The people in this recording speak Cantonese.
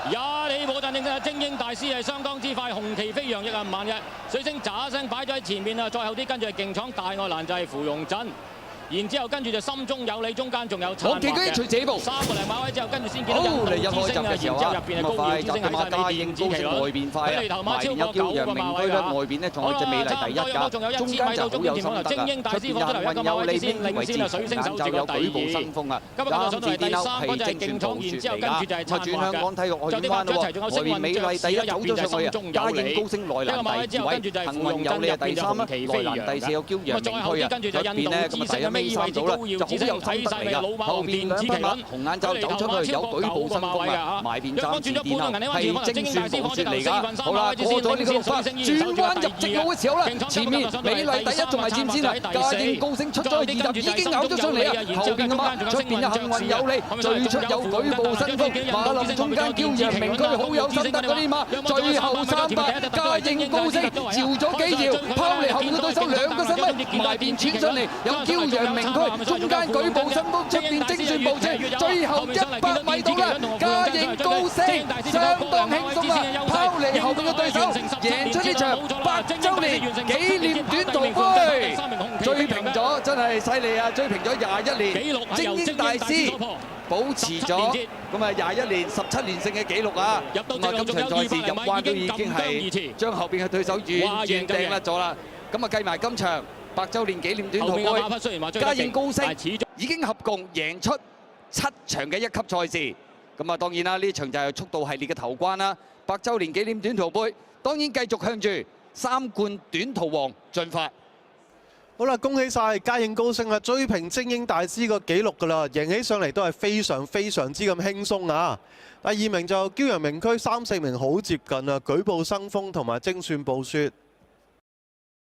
一起步陣嘅精英大師係相當之快，紅旗飛揚亦係唔慢嘅。水星喳聲擺咗喺前面啊，再後啲跟住係勁闖大愛蘭就係芙蓉鎮。 然之後跟住就心中有你，中間仲有我記佢隨這步3個零馬位之後，跟住先見到印度之星啊，然之後入邊係高耀之星喺晒尾電子旗外邊快啊，埋邊有驕陽明區咧，外邊咧仲有隻美麗第一㗎，中間就好有心得㗎，出邊幸運有利邊位置，眼就有舉步生風啊，啱至啲樓係精選暴雪嚟㗎，咁轉香港體育學院翻咯喎，外邊美麗第一走咗上去啊，嘉應高升內欄第二位，幸運有利第三啦，內欄第四有驕陽明區啊，入邊咧咁啊第一尾三組啦。 就好有心得嚟㗎，後邊兩匹馬紅眼罩走出去有舉步生風啊，埋邊暫時墊啦，係精算暴雪嚟㗎。好啦，過咗呢個6分，轉彎入直路嘅時候啦，前面美麗第一仲係佔先啦，嘉應高升出咗去2集已經咬咗上嚟啊，後邊嘅馬出邊幸運有利，最出有舉步生風，馬林中間驕陽明區好有心得嗰啲馬，最後300嘉應高升照咗幾條，拋離後面嘅對手2個身位，埋邊轉上嚟有驕陽明區。 中間舉步生風，出邊精算步車，最後100米到啦！嘉應高升相當輕鬆啊，拋離後面嘅對手，贏出呢場8週年紀念短途杯，追平咗真係犀利啊！追平咗21年精英大師，保持咗咁啊21年17連勝嘅紀錄啊！咁啊今場賽事入關都已經係將後邊嘅對手完全掟甩咗啦！咁啊計埋今場。 8週年紀念短途杯，嘉應高升已經合共贏出7場嘅1級賽事。咁啊，當然啦，呢場就係速度系列嘅頭關啦。8週年紀念短途杯，當然繼續向住3冠短途王進發。好啦，恭喜晒嘉應高升啊，追平精英大師個紀錄㗎啦，贏起上嚟都係非常之咁輕鬆啊！第2名就驕陽明區，3、4名好接近啊，舉步生風同埋精算暴雪。